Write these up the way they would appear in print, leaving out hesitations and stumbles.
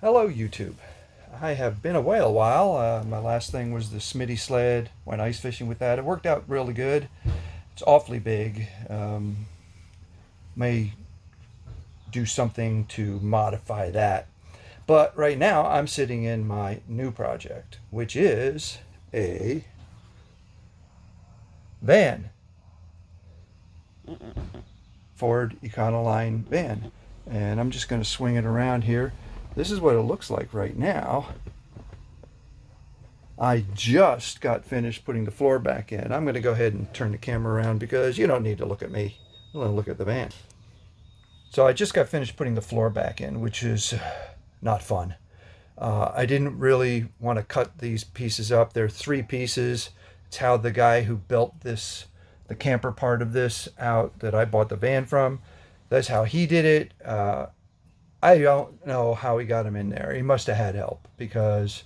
Hello, YouTube. I have been away a while. My last thing was the Smitty sled. Went ice fishing with that. It worked out really good. It's awfully big. May do something to modify that. But right now, I'm sitting in my new project, which is a van, Ford Econoline van. And I'm just going to swing it around here. This is what it looks like right now. I just got finished putting the floor back in. I'm going to go ahead and turn the camera around because you don't need to look at me. You want to look at the van. So I just got finished putting the floor back in, which is not fun. I didn't really want to cut these pieces up. They're 3 pieces. It's how the guy who built this, the camper part of this out that I bought the van from, that's how he did it. I don't know how he got them in there. He must have had help because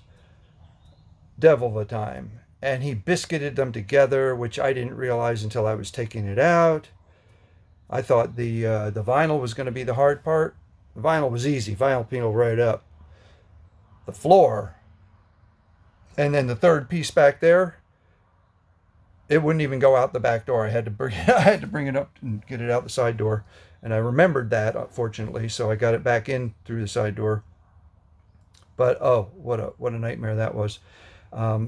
devil of a time. And he biscuited them together, which I didn't realize until I was taking it out. I thought the vinyl was going to be the hard part. The vinyl was easy. Vinyl peeled right up. The floor, and then the third piece back there, it wouldn't even go out the back door. I had to bring it up and get it out the side door. And I remembered that, fortunately, so I got it back in through the side door. But oh, what a nightmare that was.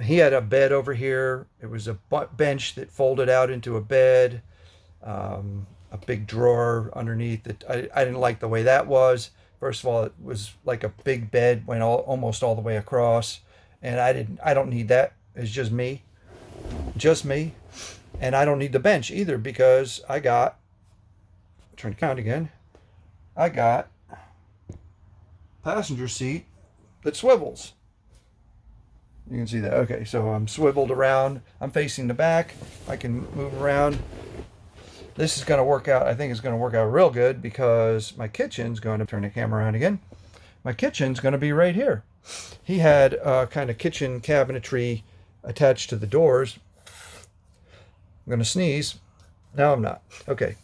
He had a bed over here. It was a bench that folded out into a bed. A big drawer underneath it. I didn't like the way that was. First of all, it was like a big bed, went almost all the way across, and I don't need that. It's just me, and I don't need the bench either because I got. Turn the count again. I got passenger seat that swivels. You can see that. Okay, so I'm swiveled around. I'm facing the back. I can move around. This is going to work out. I think it's going to work out real good because my kitchen's going to turn the camera around again. My kitchen's going to be right here. He had kind of kitchen cabinetry attached to the doors. I'm going to sneeze. No, I'm not. Okay.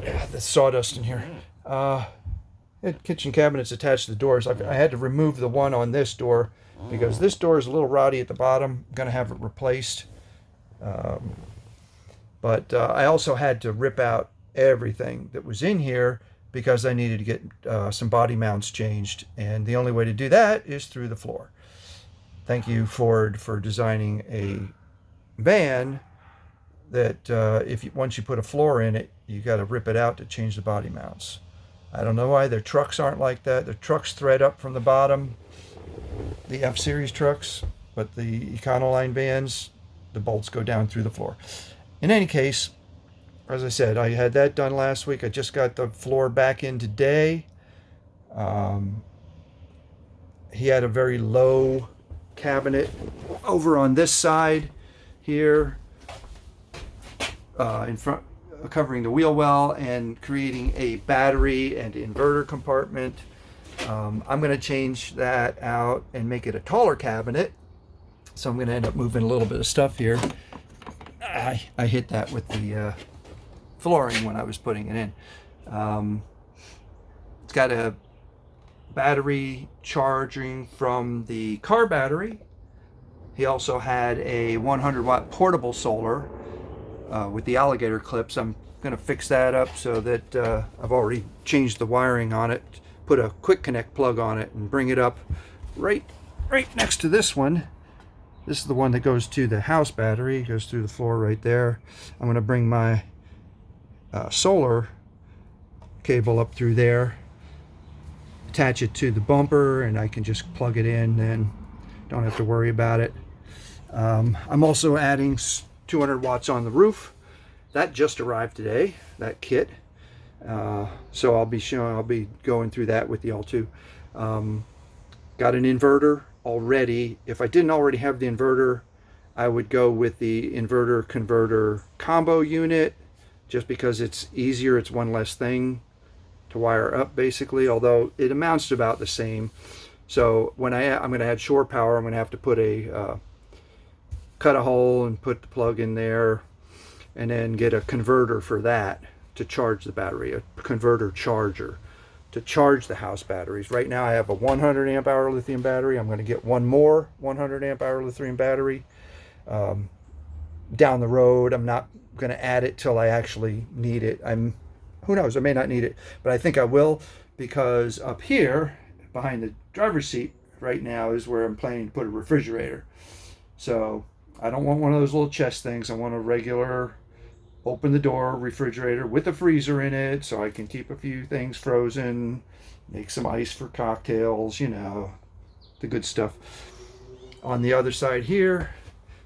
Yeah, there's sawdust in here. Kitchen cabinets attached to the doors. I had to remove the one on this door because this door is a little rowdy at the bottom. I'm going to have it replaced. But I also had to rip out everything that was in here because I needed to get some body mounts changed. And the only way to do that is through the floor. Thank you, Ford, for designing a van that once you put a floor in it, you got to rip it out to change the body mounts. I don't know why their trucks aren't like that. Their trucks thread up from the bottom, the F-Series trucks, but the Econoline vans, the bolts go down through the floor. In any case, as I said, I had that done last week. I just got the floor back in today. He had a very low cabinet over on this side here, in front, covering the wheel well and creating a battery and inverter compartment. I'm going to change that out and make it a taller cabinet. So I'm going to end up moving a little bit of stuff here. I hit that with the flooring when I was putting it in. It's got a battery charging from the car battery. He also had a 100-watt portable solar with the alligator clips. I'm going to fix that up so that I've already changed the wiring on it, put a quick connect plug on it, and bring it up right next to this one. This is the one that goes to the house battery. It goes through the floor right there. I'm going to bring my solar cable up through there, attach it to the bumper, and I can just plug it in and don't have to worry about it. I'm also adding 200 watts on the roof. That just arrived today, that kit. So I'll be going through that with y'all too. Got an inverter already. If I didn't already have the inverter, I would go with the inverter converter combo unit just because it's easier. It's one less thing to wire up basically, although it amounts to about the same. So when I'm going to add shore power, I'm going to have to put cut a hole and put the plug in there and then get a converter for that to charge the battery, a converter charger. to charge the house batteries. Right now I have a 100 amp hour lithium battery. I'm going to get one more 100 amp hour lithium battery down the road. I'm not going to add it till I actually need it. Who knows, I may not need it, but I think I will, because up here behind the driver's seat right now is where I'm planning to put a refrigerator. So I don't want one of those little chest things. I want a regular open the door refrigerator with a freezer in it, so I can keep a few things frozen, make some ice for cocktails, you know, the good stuff. On the other side here,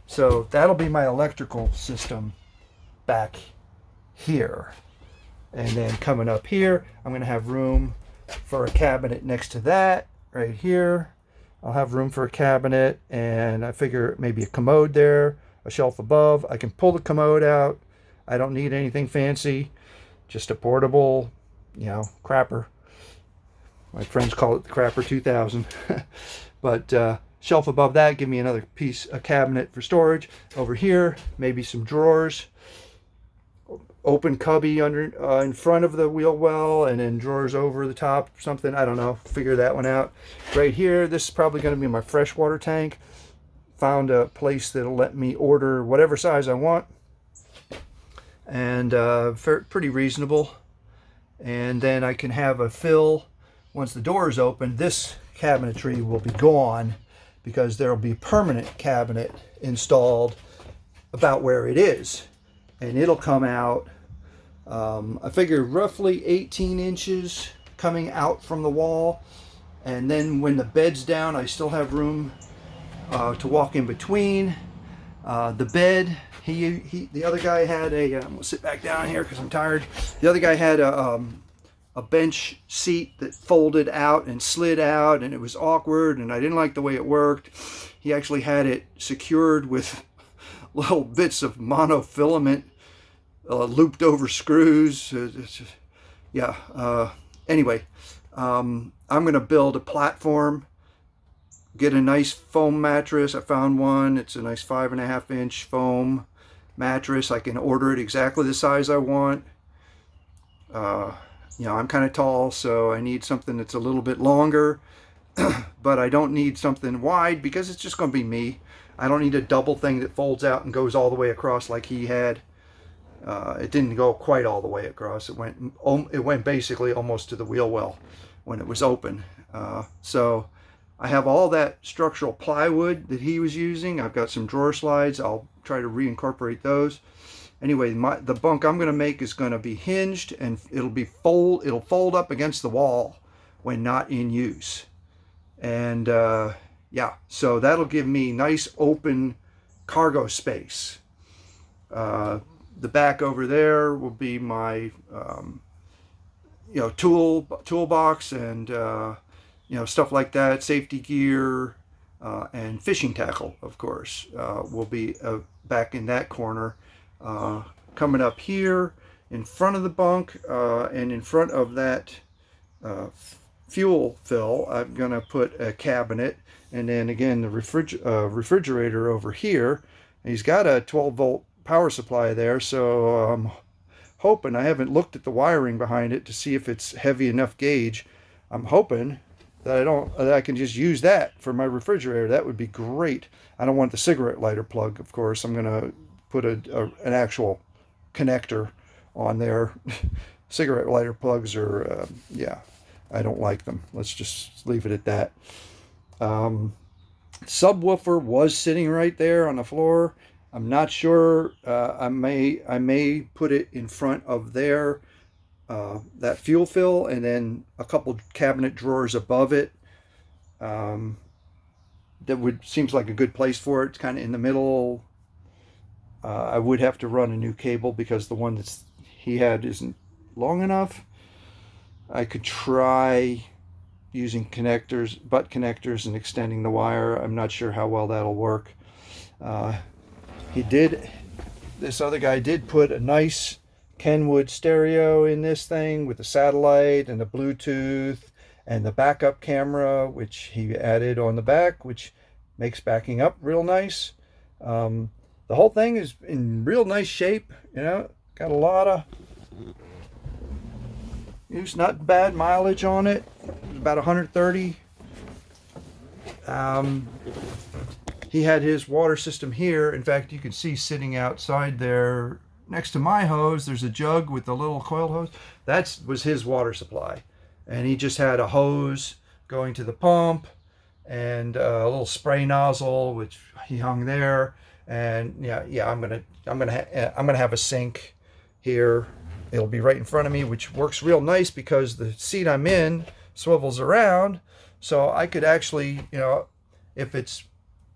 so that'll be my electrical system back here. And then coming up here, I'm going to have room for a cabinet next to that right here. I'll have room for a cabinet, and I figure maybe a commode there, a shelf above. I can pull the commode out. I don't need anything fancy, just a portable, you know, crapper. My friends call it the Crapper 2000. But shelf above that, give me another piece, a cabinet for storage. Over here, maybe some drawers. Open cubby under in front of the wheel well, and then drawers over the top, something. I don't know. Figure that one out. Right here, this is probably going to be my freshwater tank. Found a place that'll let me order whatever size I want, and pretty reasonable. And then I can have a fill once the door is open. This cabinetry will be gone because there will be a permanent cabinet installed about where it is, and it'll come out. I figure roughly 18 inches coming out from the wall, and then when the bed's down, I still have room to walk in between. The bed, the other guy had a, I'm gonna sit back down here because I'm tired. The other guy had a bench seat that folded out and slid out, and it was awkward, and I didn't like the way it worked. He actually had it secured with little bits of monofilament looped over screws. Anyway, I'm gonna build a platform, get a nice foam mattress. I found one. It's a nice 5.5 inch foam mattress. I can order it exactly the size I want. You know, I'm kind of tall, so I need something that's a little bit longer, but I don't need something wide because it's just going to be me. I don't need a double thing that folds out and goes all the way across like he had. It didn't go quite all the way across. It went basically almost to the wheel well when it was open. So I have all that structural plywood that he was using. I've got some drawer slides. I'll try to reincorporate those. Anyway, the bunk I'm going to make is going to be hinged, and it'll fold up against the wall when not in use. And yeah, so that'll give me nice open cargo space. The back over there will be my you know, toolbox and you know, stuff like that, safety gear, and fishing tackle, of course, will be back in that corner. Coming up here in front of the bunk, and in front of that fuel fill, I'm going to put a cabinet, and then again the refrigerator over here. And he's got a 12-volt power supply there, so I'm hoping, I haven't looked at the wiring behind it to see if it's heavy enough gauge. I'm hoping that I can just use that for my refrigerator. That would be great. I don't want the cigarette lighter plug, of course. I'm going to put an actual connector on there. Cigarette lighter plugs are, yeah, I don't like them. Let's just leave it at that. Subwoofer was sitting right there on the floor. I'm not sure. I may put it in front of there, that fuel fill, and then a couple cabinet drawers above it. That seems like a good place for it. It's kind of in the middle. I would have to run a new cable because the one he had isn't long enough. I could try using butt connectors and extending the wire. I'm not sure how well that'll work. This other guy did put a nice Kenwood stereo in this thing with a satellite and a Bluetooth and the backup camera, which he added on the back, which makes backing up real nice. The whole thing is in real nice shape, you know, got a lot of, It's not bad mileage on it. It's about 130. He had his water system here. In fact, you can see sitting outside there next to my hose, there's a jug with the little coiled hose. That was his water supply. And he just had a hose going to the pump and a little spray nozzle, which he hung there. And yeah, I'm gonna have a sink here. It'll be right in front of me, which works real nice because the seat I'm in swivels around. So I could actually, if it's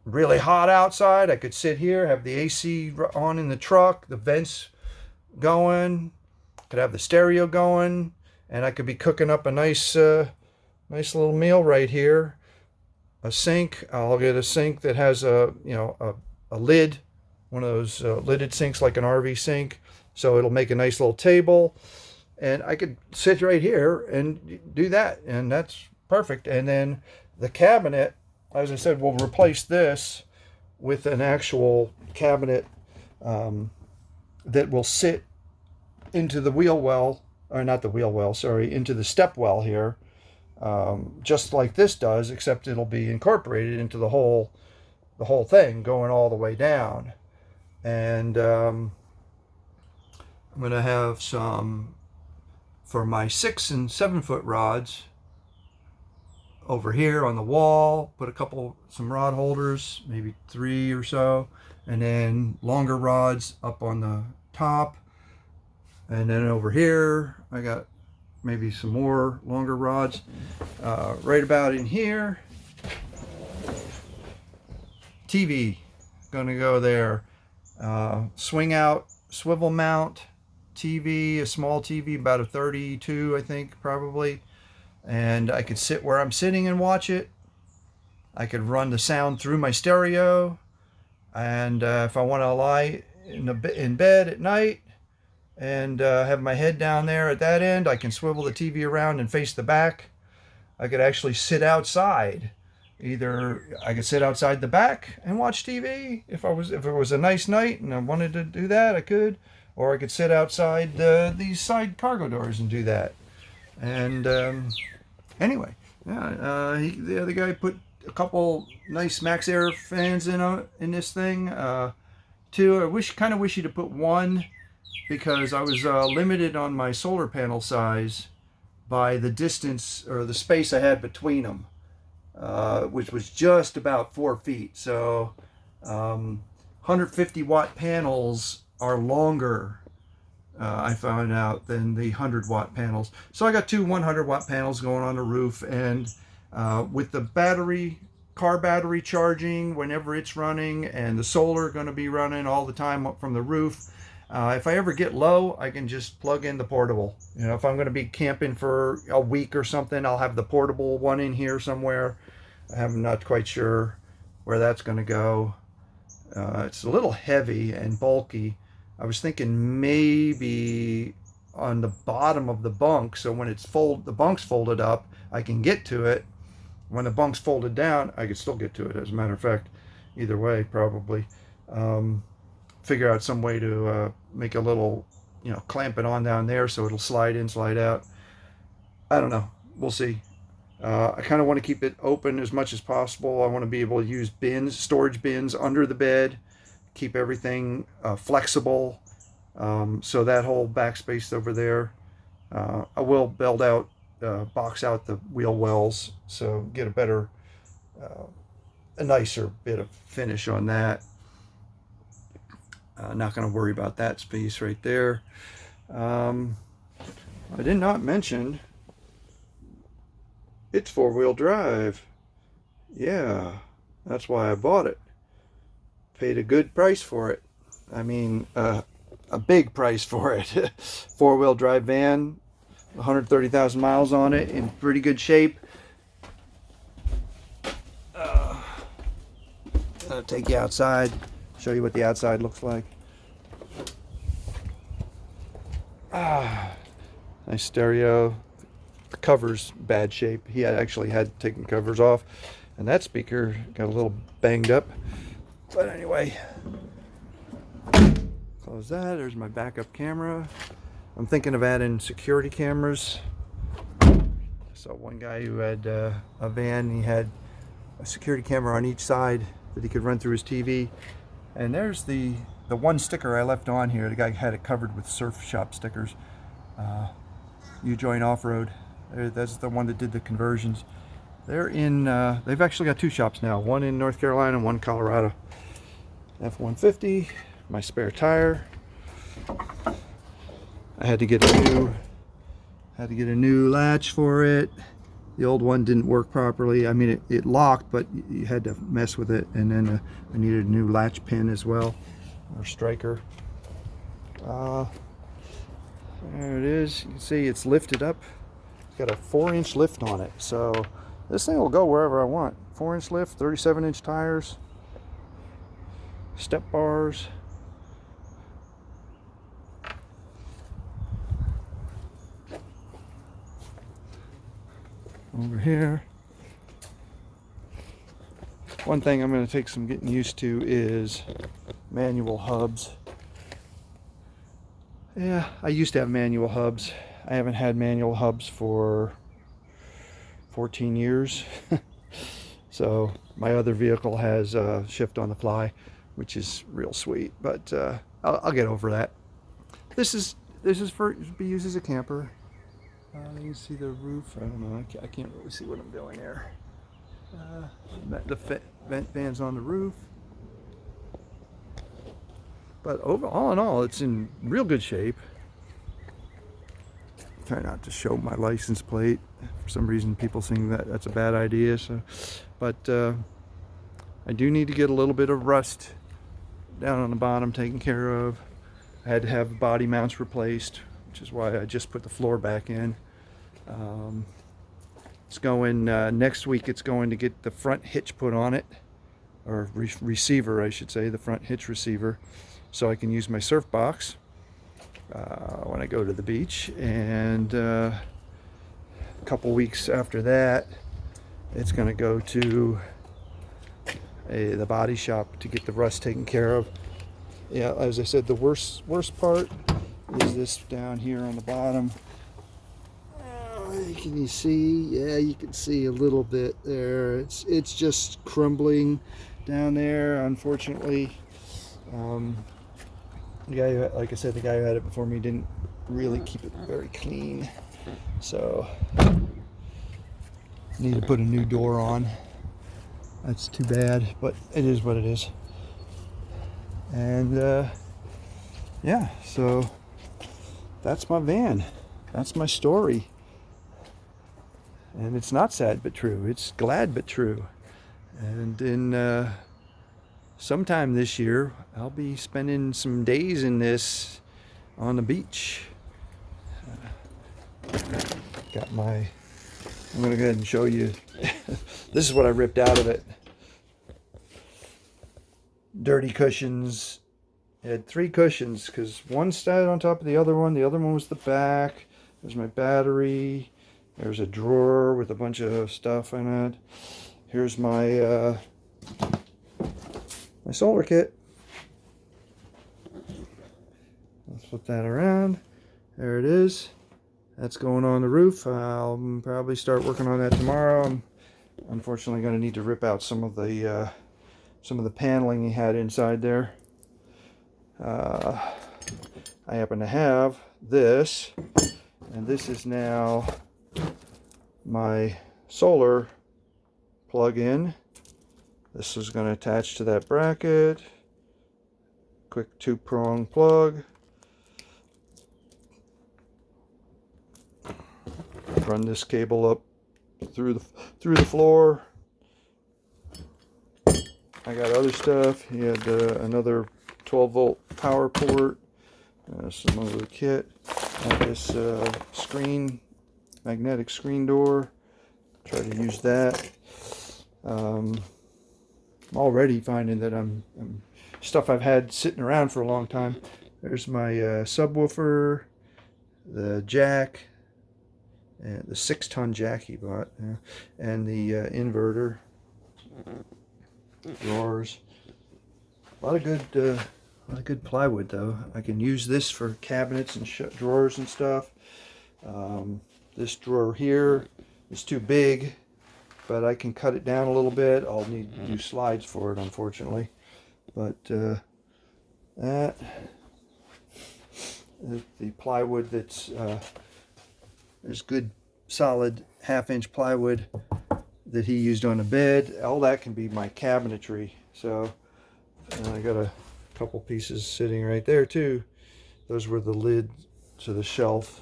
really hot outside, I could sit here, have the AC on in the truck, the vents going, could have the stereo going, and I could be cooking up a nice little meal right here. A sink. I'll get a sink that has a lid, one of those lidded sinks like an RV sink. So it'll make a nice little table, and I could sit right here and do that, and that's perfect. And then the cabinet, as I said, we'll replace this with an actual cabinet that will sit into the wheel well, or not the wheel well, sorry, into the step well here, just like this does, except it'll be incorporated into the whole thing, going all the way down. And I'm going to have some for my 6 and 7 foot rods over here on the wall, put some rod holders, maybe 3 or so, and then longer rods up on the top. And then over here, I got maybe some more longer rods right about in here. TV, gonna go there. Swing out, swivel mount TV, a small TV, about a 32, I think, probably. And I could sit where I'm sitting and watch it. I could run the sound through my stereo. And if I want to lie in bed at night and have my head down there at that end, I can swivel the TV around and face the back. I could actually sit outside. Either I could sit outside the back and watch TV if it was a nice night and I wanted to do that, I could. Or I could sit outside these side cargo doors and do that. And anyway, yeah, the other guy put a couple nice Max Air fans in this thing. Two, I kind of wish he'd have put one, because I was limited on my solar panel size by the distance or the space I had between them, which was just about 4 feet. So 150 watt panels are longer, I found out, than the 100 watt panels. So I got two 100 watt panels going on the roof, and with the car battery charging whenever it's running, and the solar going to be running all the time up from the roof, if I ever get low, I can just plug in the portable. If I'm going to be camping for a week or something, I'll have the portable one in here somewhere. I'm not quite sure where that's going to go. It's a little heavy and bulky. I was thinking maybe on the bottom of the bunk, so when the bunk's folded up, I can get to it. When the bunk's folded down, I could still get to it, as a matter of fact. Either way, probably. Figure out some way to make a little, clamp it on down there so it'll slide in, slide out. I don't know. We'll see. I kind of want to keep it open as much as possible. I want to be able to use storage bins under the bed, keep everything flexible. So that whole backspace over there, I will box out the wheel wells, so get a nicer bit of finish on that. Not going to worry about that space right there. I did not mention it's 4-wheel drive. Yeah, that's why I bought it. Paid a good price for it. I mean, a big price for it. 4-wheel drive van, 130,000 miles on it, in pretty good shape. I'll take you outside, show you what the outside looks like. Nice stereo. The cover's bad shape. He actually had taken covers off, and that speaker got a little banged up. But anyway, close that. There's my backup camera. I'm thinking of adding security cameras So one guy who had a van, he had a security camera on each side that he could run through his TV. And there's the one sticker I left on here. The guy had it covered with surf shop stickers. You Join Off-Road. That's the one that did the conversions. They're in, they've actually got 2 shops now. One in North Carolina and one in Colorado. F-150, my spare tire. I had to get a new latch for it. The old one didn't work properly. I mean, it locked, but you had to mess with it. And then I needed a new latch pin as well, or striker. There it is. You can see it's lifted up. It's got a 4-inch lift on it. So this thing will go wherever I want. 4-inch lift, 37-inch tires, step bars. Over here. One thing I'm going to take some getting used to is manual hubs. Yeah, I used to have manual hubs. I haven't had manual hubs for 14 years. So my other vehicle has shift on the fly, which is real sweet, but I'll get over that. This is for to be used as a camper. You can see the roof. I don't know. I can't really see what I'm doing there. The vent fans on the roof. But all in all, it's in real good shape. Try not to show my license plate. For some reason, people think that that's a bad idea. So, but I do need to get a little bit of rust down on the bottom taken care of. I had to have body mounts replaced, which is why I just put the floor back in. It's going next week. It's going to get the front hitch put on it, or receiver, I should say, the front hitch receiver, so I can use my surf box when I go to the beach. And a couple weeks after that, it's going to go to the body shop to get the rust taken care of. Yeah, as I said, the worst part is this down here on the bottom. Can you see? Yeah, you can see a little bit there. It's just crumbling down there, unfortunately. The guy, like I said, the guy who had it before me didn't really keep it very clean, so need to put a new door on. That's too bad, but it is what it is. And yeah, so that's my van. That's my story. And it's not sad but true. It's glad but true. And in sometime this year, I'll be spending some days in this on the beach. Got my, I'm going to go ahead and show you. This is what I ripped out of it. Dirty cushions. I had 3 cushions because one sat on top of the other one. The other one was the back. There's my battery. There's a drawer with a bunch of stuff in it. Here's my my solar kit. Let's flip that around. There it is. That's going on the roof. I'll probably start working on that tomorrow. I'm unfortunately going to need to rip out some of the paneling he had inside there. I happen to have this, and this is now my solar plug-in. This is going to attach to that bracket. Quick 2-prong plug. Run this cable up through the floor. I got other stuff. He had another 12-volt power port. Some other kit. This magnetic screen door. Try to use that. I'm already finding that I'm stuff I've had sitting around for a long time. There's my subwoofer, the jack, and the 6-ton jack he bought, and the inverter, drawers. A lot of good plywood though. I can use this for cabinets and drawers and stuff. This drawer here is too big, but I can cut it down a little bit. I'll need to do slides for it, unfortunately. But that is the plywood that's there's good solid 1/2-inch plywood that he used on the bed. All that can be my cabinetry. So I got a couple pieces sitting right there too. Those were the lid to the shelf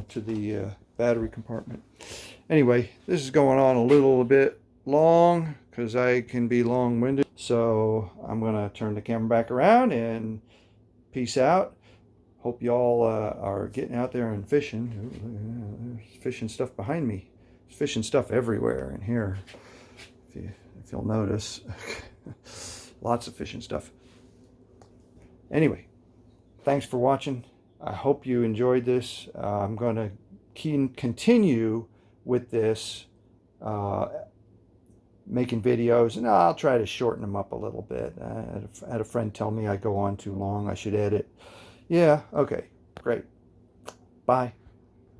to the battery compartment. Anyway, this is going on a little bit long because I can be long-winded. So I'm going to turn the camera back around and peace out. Hope y'all are getting out there and fishing. Ooh, there's fishing stuff behind me. There's fishing stuff everywhere in here, if you'll notice. Lots of fishing stuff. Anyway, thanks for watching. I hope you enjoyed this. I'm going to continue with this, making videos, and I'll try to shorten them up a little bit. I had a friend tell me I go on too long, I should edit. Yeah, okay, great. Bye.